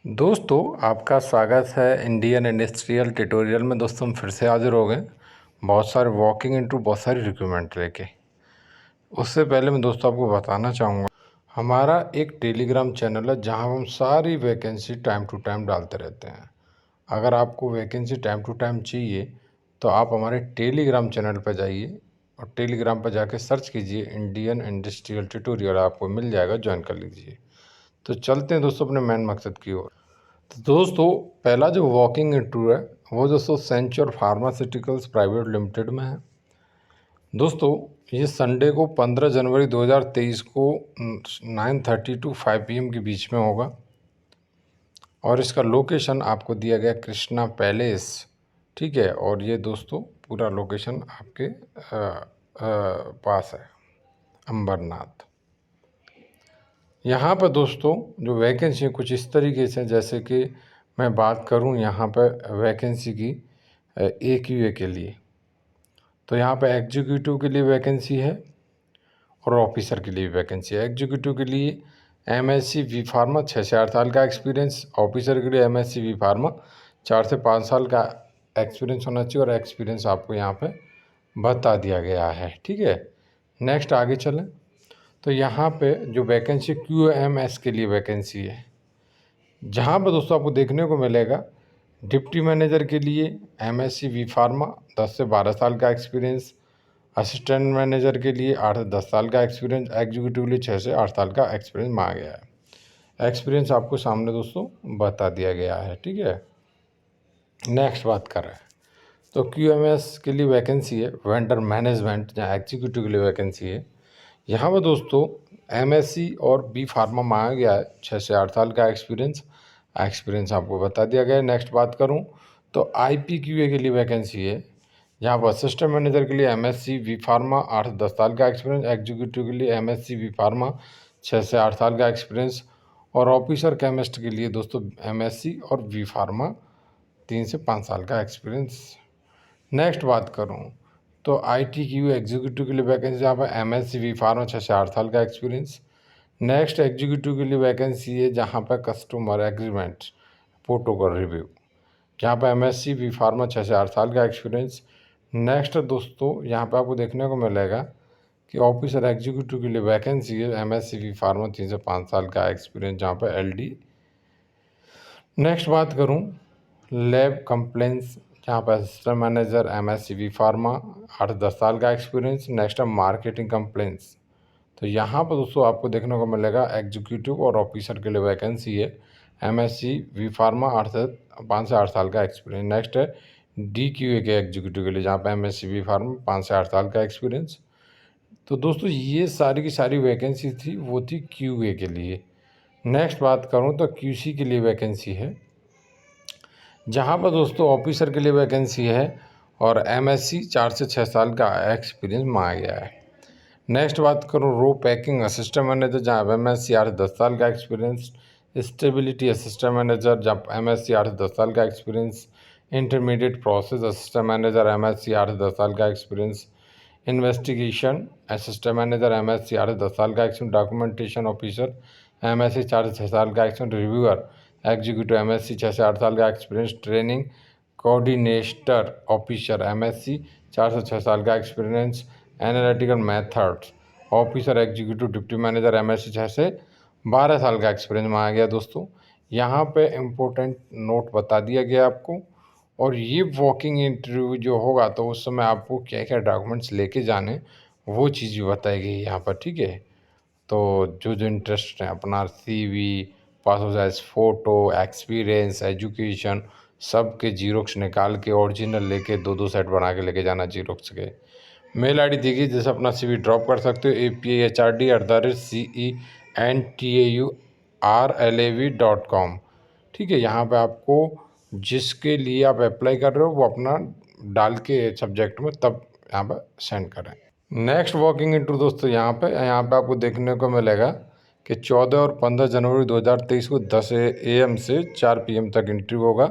दोस्तों, आपका स्वागत है इंडियन इंडस्ट्रियल ट्यूटोरियल में। दोस्तों, हम फिर से हाजिर हो गए बहुत सारे वॉकिंग इंटरव्यू, बहुत सारी रिक्रूटमेंट लेके। उससे पहले मैं दोस्तों आपको बताना चाहूँगा, हमारा एक टेलीग्राम चैनल है जहाँ हम सारी वैकेंसी टाइम टू टाइम डालते रहते हैं। अगर आपको वैकेंसी टाइम टू टाइम चाहिए तो आप हमारे टेलीग्राम चैनल पर जाइए और टेलीग्राम पर जाके सर्च कीजिए इंडियन इंडस्ट्रियल ट्यूटोरियल, आपको मिल जाएगा, ज्वाइन कर लीजिए। तो चलते हैं दोस्तों अपने मेन मकसद की ओर। तो दोस्तों, पहला जो वॉकिंग इंटरव्यू है वो दोस्तों सेंचुर फार्मास्यूटिकल्स प्राइवेट लिमिटेड में है। दोस्तों, ये संडे को 15 जनवरी 2023 को 9:30 टू 5 PM के बीच में होगा और इसका लोकेशन आपको दिया गया कृष्णा पैलेस। ठीक है, और ये दोस्तों पूरा लोकेशन आपके पास है, अंबरनाथ। यहाँ पर दोस्तों जो वैकेंसी कुछ इस तरीके से, जैसे कि मैं बात करूँ यहाँ पर वैकेंसी की AQA के लिए, तो यहाँ पर एग्जीक्यूटिव के लिए वैकेंसी है और ऑफिसर के लिए वैकेंसी है। एग्जीक्यूटिव के लिए MSc बी फार्मा 6 से 8 साल का एक्सपीरियंस, ऑफिसर के लिए MSc बी फार्मा 4 से 5 साल का एक्सपीरियंस होना चाहिए और एक्सपीरियंस आपको यहाँ पे बता दिया गया है। ठीक है, नेक्स्ट आगे चलें। तो यहाँ पे जो वैकेंसी QMS के लिए वैकेंसी है, जहाँ पर दोस्तों आपको देखने को मिलेगा डिप्टी मैनेजर के लिए MSc बी फार्मा 10 से 12 साल का एक्सपीरियंस, असिस्टेंट मैनेजर के लिए 8 से 10 साल का एक्सपीरियंस, एग्जीक्यूटिव के लिए 6 से 8 साल का एक्सपीरियंस मांगा गया है। एक्सपीरियंस आपको सामने दोस्तों बता दिया गया है। ठीक है, नेक्स्ट बात कर रहे हैं तो QMS के लिए वैकेंसी है वेंडर मैनेजमेंट, जहाँ एग्जीक्यूटिव के लिए वैकेंसी है। यहाँ पर दोस्तों MSc और बी फार्मा मांगा गया है, 6 से 8 साल का एक्सपीरियंस आपको बता दिया गया है। नेक्स्ट बात करूँ तो IPQA के लिए वैकेंसी है, जहाँ पर असिस्टेंट मैनेजर के लिए MSc बी फार्मा 8 से 10 साल का एक्सपीरियंस, एग्जीक्यूटिव के लिए MSc बी फार्मा 6 से 8 साल का एक्सपीरियंस और ऑफिसर केमिस्ट के लिए दोस्तों MSc और बी फार्मा 3 से 5 साल का एक्सपीरियंस। नेक्स्ट बात करूँ तो ITQ एग्जीक्यूटिव के लिए वैकेंसी, जहाँ पर MSc बी फार्मा 6 से 8 साल का एक्सपीरियंस। नेक्स्ट एग्जीक्यूटिव के लिए वैकेंसी है जहाँ पर कस्टमर एग्रीमेंट प्रोटोकॉल रिव्यू, जहाँ पर MSc बी फार्मा 6 से 8 साल का एक्सपीरियंस। नेक्स्ट दोस्तों यहाँ पर आपको देखने को मिलेगा कि ऑफिसर एग्जीक्यूटिव के लिए वैकेंसी है MSc बी फार्मा 3 से 5 साल का एक्सपीरियंस, जहाँ पर LD। नेक्स्ट बात करूँ लैब कंप्लेंट्स, जहाँ पर assistant manager MSc B pharma 8 से 10 साल का एक्सपीरियंस। नेक्स्ट है मार्केटिंग कंप्लेंट्स, तो यहाँ पर दोस्तों आपको देखने को मिलेगा एग्जीक्यूटिव और ऑफिसर के लिए वैकेंसी है MSc बी फार्मा 5 से 8 साल का एक्सपीरियंस। नेक्स्ट है DQA के एग्जीक्यूटिव के लिए, जहाँ पर MSc बी फार्मा 5 से 8 साल का एक्सपीरियंस। तो दोस्तों ये सारी की सारी वैकेंसी थी, वो थी QA के लिए। नेक्स्ट बात करूँ तो QC के लिए वैकेंसी है, जहाँ पर दोस्तों ऑफिसर के लिए वैकेंसी है और MSc 4 से 6 साल का एक्सपीरियंस मांगा गया है। नेक्स्ट बात करूँ रो पैकिंग असिस्टेंट मैनेजर, जहाँ MSc 8 से 10 साल का एक्सपीरियंस, स्टेबिलिटी असिस्टेंट मैनेजर, जहाँ MSc 8 से 10 साल का experience, intermediate process assistant manager MSc 8 से 10 साल का experience, investigation assistant manager MSc 8 से 10 साल का एक्सपीरियंस, डॉक्यूमेंटेशन ऑफिसर MSc 4 से 6 साल का एक्सपीरियंस, रिव्यूअर एग्जीक्यूटिव MSc 6 से 8 साल का experience, training coordinator officer MSc 4 से 6 साल का experience, analytical methods officer executive deputy manager MSc 6 से 12 साल का एक्सपीरियंस मांगा गया। दोस्तों यहाँ पे इम्पोर्टेंट नोट बता दिया गया आपको, और ये वॉकिंग इंटरव्यू जो होगा तो उस समय आपको क्या क्या डॉक्यूमेंट्स लेके जाने वो चीज़ भी बताई गई यहाँ पर। ठीक है, तो जो जो इंटरेस्ट है अपना CV, passport size photo, experience, education, सब के जीरोक्स निकाल के ओरिजिनल लेके 2-2 सेट बना के लेके जाना जीरोक्स के। मेल ID देखिए, जैसे अपना CV ड्रॉप कर सकते हो apahd@centurlav.com। ठीक है, यहाँ पे आपको जिसके लिए आप अप्लाई कर रहे हो वो अपना डाल के सब्जेक्ट में तब यहाँ पर सेंड करें। नेक्स्ट वॉकिंग इंटरव्यू दोस्तों यहाँ पे आपको देखने को मिलेगा कि 14 और 15 जनवरी 2023 को 10 AM से 4 PM तक इंटरव्यू होगा।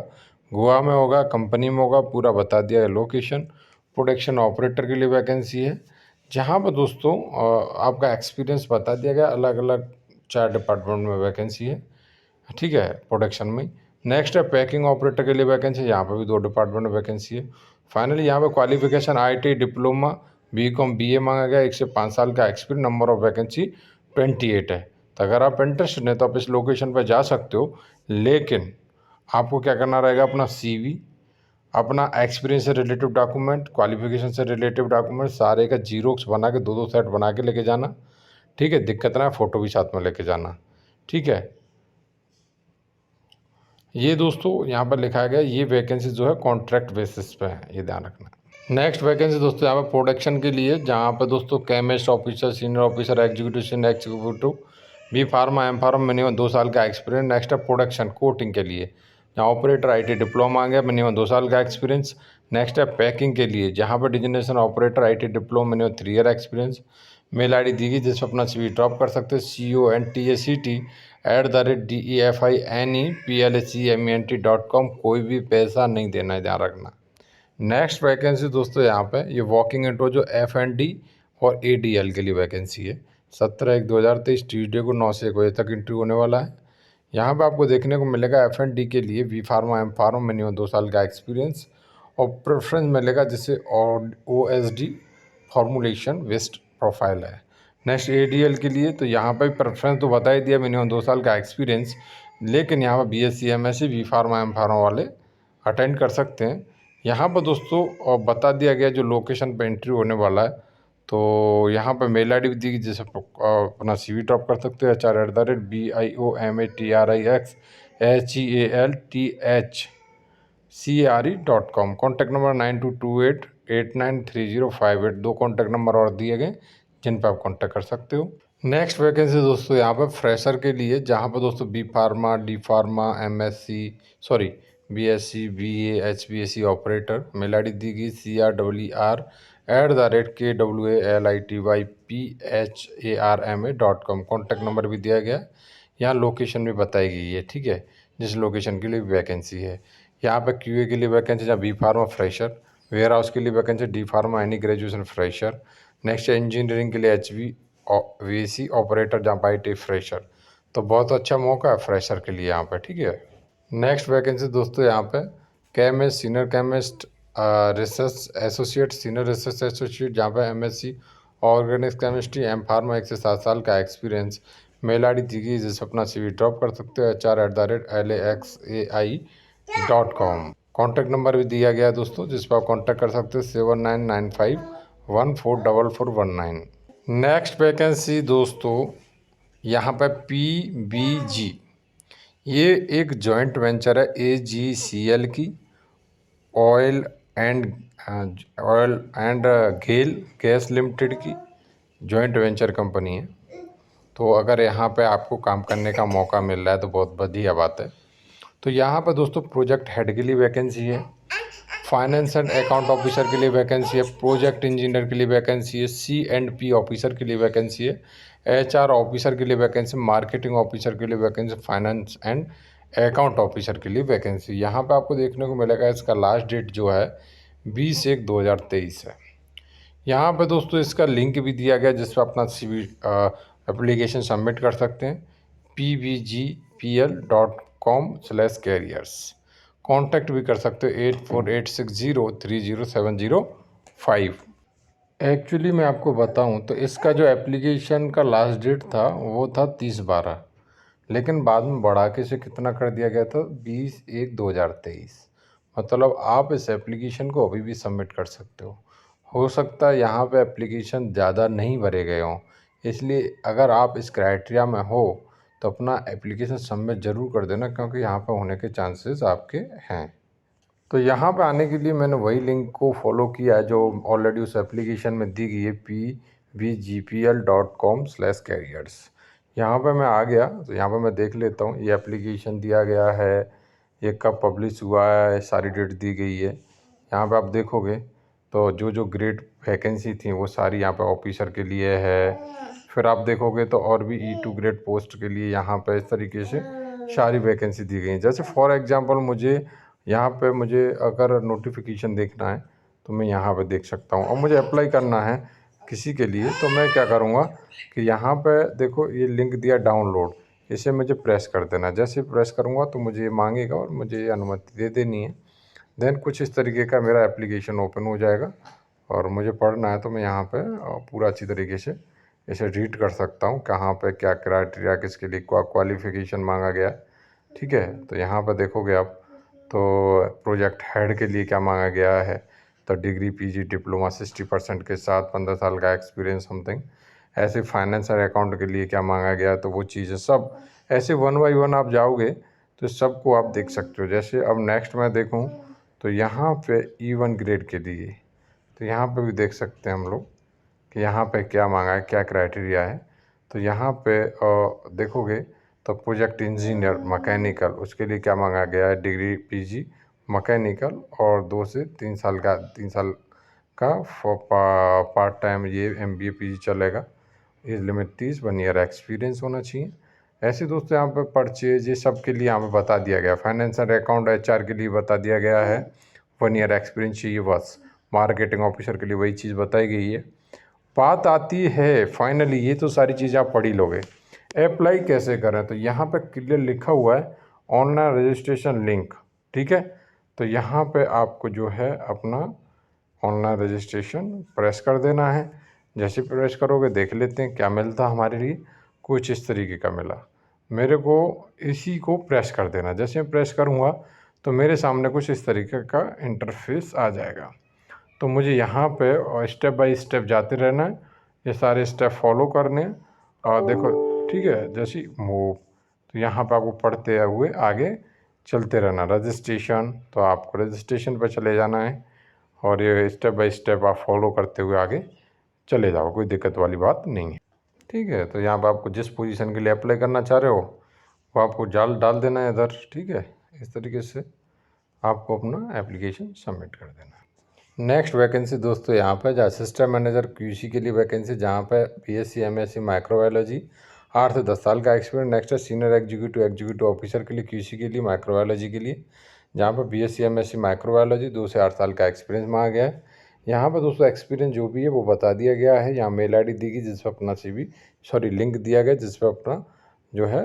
गोवा में होगा, कंपनी में होगा, पूरा बता दिया है लोकेशन। प्रोडक्शन ऑपरेटर के लिए वैकेंसी है, जहाँ पर दोस्तों आपका एक्सपीरियंस बता दिया गया। अलग अलग 4 डिपार्टमेंट में वैकेंसी है। ठीक है, प्रोडक्शन में। नेक्स्ट है पैकिंग ऑपरेटर के लिए वैकेंसी, यहाँ पर भी 2 डिपार्टमेंट में वैकेंसी है। फाइनली यहाँ पे qualification IT diploma BCom BA मांगा गया, 1 से 5 साल का एक्सपीरियंस, नंबर ऑफ वैकेंसी 28 है। तो अगर आप इंटरेस्टेड हैं तो आप इस लोकेशन पर जा सकते हो, लेकिन आपको क्या करना रहेगा, अपना CV, अपना एक्सपीरियंस से रिलेटिव डॉक्यूमेंट, क्वालिफिकेशन से रिलेटिव डॉक्यूमेंट सारे का जीरोक्स बना के 2-2 सेट बना के लेके जाना। ठीक है, दिक्कत ना है, फ़ोटो भी साथ में लेके जाना। ठीक है, ये दोस्तों यहाँ पर लिखा गया, ये वैकेंसी जो है कॉन्ट्रैक्ट बेसिस पे है, ये ध्यान रखना। नेक्स्ट वैकेंसी दोस्तों यहाँ पर प्रोडक्शन के लिए, जहाँ पर दोस्तों chemist officer, senior officer, executive, B pharma, M pharma, minimum 2 साल का एक्सपीरियंस। नेक्स्ट है प्रोडक्शन कोटिंग के लिए, जहाँ ऑपरेटर IT डिप्लोमा आ गया, मिनिमम 2 साल का एक्सपीरियंस। नेक्स्ट है पैकिंग के लिए, जहाँ पर designation operator IT diploma, minimum 3 year experience. Mail ID दी गई जिस पर अपना CV ड्रॉप कर सकते हैं, CONTACT@DEFINEPLACMENT.com। कोई भी पैसा नहीं देना है, ध्यान रखना। नेक्स्ट वैकेंसी दोस्तों यहाँ पे ये वॉकिंग इंटरव्यू जो FND और ADL के लिए वैकेंसी है। 17/1/2023 ट्यूसडे को 9 से 1 बजे तक इंटरव्यू होने वाला है। यहाँ पे आपको देखने को मिलेगा FND के लिए B pharma, M pharma, minimum 2 साल का एक्सपीरियंस और प्रेफरेंस मिलेगा जिससे OSD फॉर्मुलेशन वेस्ट प्रोफाइल है। नेक्स्ट ADL के लिए तो यहाँ पर प्रेफरेंस तो बता ही दिया, मिनिमम 2 साल का एक्सपीरियंस, लेकिन यहाँ पर BSc MSc B pharma M pharma वाले अटेंड कर सकते हैं। यहाँ पर दोस्तों और बता दिया गया जो लोकेशन पे इंटरव्यू होने वाला है, तो यहाँ पे मेल ID भी दी गई जिसे अपना CV ड्रॉप कर सकते हैं, HR@BIOMATRIXHEALTHCARE.com। Contact number 9228893058। 2 contact number और दिए गए जिन पर आप कॉन्टैक्ट कर सकते हो। नेक्स्ट वैकेंसी दोस्तों यहाँ पर फ्रेशर के लिए, जहाँ पर दोस्तों B pharma, D pharma, BSc BA HBSc operator, mail ID दी गई CRER@KWALITYPHARMA.com। कॉन्टैक्ट नंबर भी दिया गया, यहाँ लोकेशन भी बताई गई है। ठीक है, जिस लोकेशन के लिए वैकेंसी है। यहाँ पे QA के लिए वैकेंसी, जहाँ B pharma fresher, warehouse के लिए vacancy D pharma any graduation fresher. Next engineering के लिए HVAC ऑपरेटर, जहाँ पर IT फ्रेशर। तो बहुत अच्छा मौका है फ्रेशर के लिए यहाँ पे। ठीक है, नेक्स्ट वैकेंसी दोस्तों यहाँ पे chemist, senior chemist, research associate, senior research associate, जहाँ पे MSc organic chemistry, M pharma, 1 से 7 साल का एक्सपीरियंस। मेल ID दी गई जिससे अपना CV ड्रॉप कर सकते हो, HR@LAXAI.com। कॉन्टैक्ट नंबर भी दिया गया है दोस्तों, जिस पर आप कॉन्टैक्ट कर सकते हो, 7995144419। नेक्स्ट वैकेंसी दोस्तों यहाँ पे PBG, ये एक जॉइंट वेंचर है AGCL की, oil and GAIL gas limited की जॉइंट वेंचर कंपनी है। तो अगर यहाँ पे आपको काम करने का मौका मिल रहा है तो बहुत बढ़िया बात है। तो यहाँ पर दोस्तों प्रोजेक्ट हेड के लिए वैकेंसी है, फाइनेंस एंड अकाउंट ऑफिसर के लिए वैकेंसी है, प्रोजेक्ट इंजीनियर के लिए वैकेंसी है, C&P ऑफिसर के लिए वैकेंसी है, HR ऑफिसर के लिए वैकेंसी, मार्केटिंग ऑफिसर के लिए vacancy, finance and account officer के लिए वैकेंसी। यहाँ पे आपको देखने को मिलेगा इसका लास्ट डेट जो है 20/1/2023 है। यहाँ पे दोस्तों इसका लिंक भी दिया गया जिस पर अपना CV एप्लीकेशन सबमिट कर सकते हैं, pbgpl.com/careers। कॉन्टैक्ट भी कर सकते हो 8486030705। एक्चुअली मैं आपको बताऊं तो इसका जो एप्लीकेशन का लास्ट डेट था वो था 30/12, लेकिन बाद में बढ़ा के से कितना कर दिया गया था 20/1/2023। मतलब आप इस एप्लीकेशन को अभी भी सबमिट कर सकते हो सकता है यहाँ पे एप्लीकेशन ज़्यादा नहीं भरे गए हों, इसलिए अगर आप इस क्राइटेरिया में हो तो अपना एप्लीकेशन सबमिट ज़रूर कर देना, क्योंकि यहाँ पे होने के चांसेस आपके हैं। तो यहाँ पे आने के लिए मैंने वही लिंक को फॉलो किया है जो ऑलरेडी उस एप्लीकेशन में दी गई है, pbgpl.com/careers। यहाँ पे मैं आ गया तो यहाँ पे मैं देख लेता हूँ ये एप्लीकेशन दिया गया है, ये कब पब्लिश हुआ है, सारी डेट दी गई है। यहाँ पे आप देखोगे तो जो ग्रेड वैकेंसी थी वो सारी यहाँ पे ऑफिसर के लिए है। फिर आप देखोगे तो और भी E2 ग्रेड पोस्ट के लिए यहाँ पे इस तरीके से सारी वैकेंसी दी गई हैं। जैसे फॉर एग्जांपल मुझे अगर नोटिफिकेशन देखना है तो मैं यहाँ पे देख सकता हूँ, और मुझे अप्लाई करना है किसी के लिए तो मैं क्या करूँगा कि यहाँ पे देखो ये लिंक दिया डाउनलोड, इसे मुझे प्रेस कर देना। जैसे प्रेस करूँगा तो मुझे ये मांगेगा और मुझे ये अनुमति दे देनी है। देन कुछ इस तरीके का मेरा एप्लीकेशन ओपन हो जाएगा और मुझे पढ़ना है तो मैं यहाँ पे पूरा अच्छी तरीके से इसे रीड कर सकता हूँ, कहाँ पे क्या क्राइटेरिया, किसके लिए क्वालिफ़िकेशन मांगा गया। ठीक है, तो यहाँ पर देखोगे आप तो प्रोजेक्ट हेड के लिए क्या मांगा गया है, तो डिग्री पीजी डिप्लोमा 60% के साथ 15 साल का एक्सपीरियंस समथिंग। ऐसे फाइनेंस और अकाउंट के लिए क्या मांगा गया है, तो वो चीज़ें सब ऐसे वन बाई वन आप जाओगे तो सबको आप देख सकते हो। जैसे अब नेक्स्ट मैं देखूँ तो यहाँ पे E1 ग्रेड के लिए, तो यहाँ पे भी देख सकते हैं हम लोग कि यहाँ पे क्या मांगा है, क्या क्राइटेरिया है। तो यहाँ पे देखोगे तो प्रोजेक्ट इंजीनियर मैकेनिकल, उसके लिए क्या मांगा गया है, डिग्री पीजी मैकेनिकल और 2 से 3 साल का 3 साल का पार्ट टाइम ये MBA पीजी चलेगा। एज लिमिट 30, 1 ईयर एक्सपीरियंस होना चाहिए। ऐसे दोस्तों यहाँ पे परचेज ये सब के लिए यहाँ पे बता दिया गया। फाइनेंस एंड अकाउंट HR के लिए बता दिया गया है 1 ईयर एक्सपीरियंस चाहिए बस। मार्केटिंग ऑफिसर के लिए वही चीज़ बताई गई है। बात आती है फाइनली, ये तो सारी चीज़ें आप पढ़ ही लोगे, अप्लाई कैसे करें। तो यहाँ पे क्लियर लिखा हुआ है ऑनलाइन रजिस्ट्रेशन लिंक। ठीक है, तो यहाँ पे आपको जो है अपना ऑनलाइन रजिस्ट्रेशन प्रेस कर देना है। जैसे प्रेस करोगे देख लेते हैं क्या मिलता हमारे लिए। कुछ इस तरीके का मिला मेरे को, इसी को प्रेस कर देना। जैसे मैं प्रेस करूँगा तो मेरे सामने कुछ इस तरीके का इंटरफेस आ जाएगा। तो मुझे यहाँ पे स्टेप बाय स्टेप जाते रहना है, ये सारे स्टेप फॉलो करने हैं। और देखो ठीक है, जैसे मूव, तो यहाँ पे आपको पढ़ते हुए आगे चलते रहना। रजिस्ट्रेशन, तो आपको रजिस्ट्रेशन पर चले जाना है और ये स्टेप बाय स्टेप आप फॉलो करते हुए आगे चले जाओ, कोई दिक्कत वाली बात नहीं है। ठीक है, तो यहाँ पर आपको जिस पोजीशन के लिए अप्लाई करना चाह रहे हो वो आपको डाल देना है इधर। ठीक है, इस तरीके से आपको अपना एप्लीकेशन सबमिट कर देना है। नेक्स्ट वैकेंसी दोस्तों यहाँ पर जो असिस्टेंट मैनेजर QC के लिए वैकेंसी, जहाँ पे BSc MSc माइक्रोबायोलॉजी 8 से 10 साल का एक्सपीरियंस। नेक्स्ट है सीनियर एग्जीक्यूटिव ऑफिसर के लिए QC के लिए माइक्रोबायोलॉजी के लिए, जहाँ पर BSc MSc माइक्रोबायोलॉजी 2 से 8 साल का एक्सपीरियंस मांगा गया है। यहाँ पर दोस्तों एक्सपीरियंस जो भी है वो बता दिया गया है। यहाँ मेल ID दी गई जिस पर अपना लिंक दिया गया जिस पर अपना जो है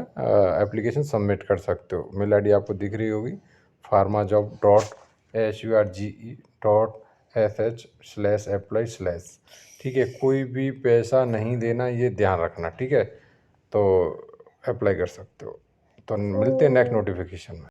एप्लीकेशन सबमिट कर सकते हो। मेल ID आपको दिख रही होगी pharmajob.surge.sh/apply/। ठीक है, कोई भी पैसा नहीं देना, ये ध्यान रखना। ठीक है, तो अप्लाई कर सकते हो। तो मिलते हैं नेक्स्ट नोटिफिकेशन में।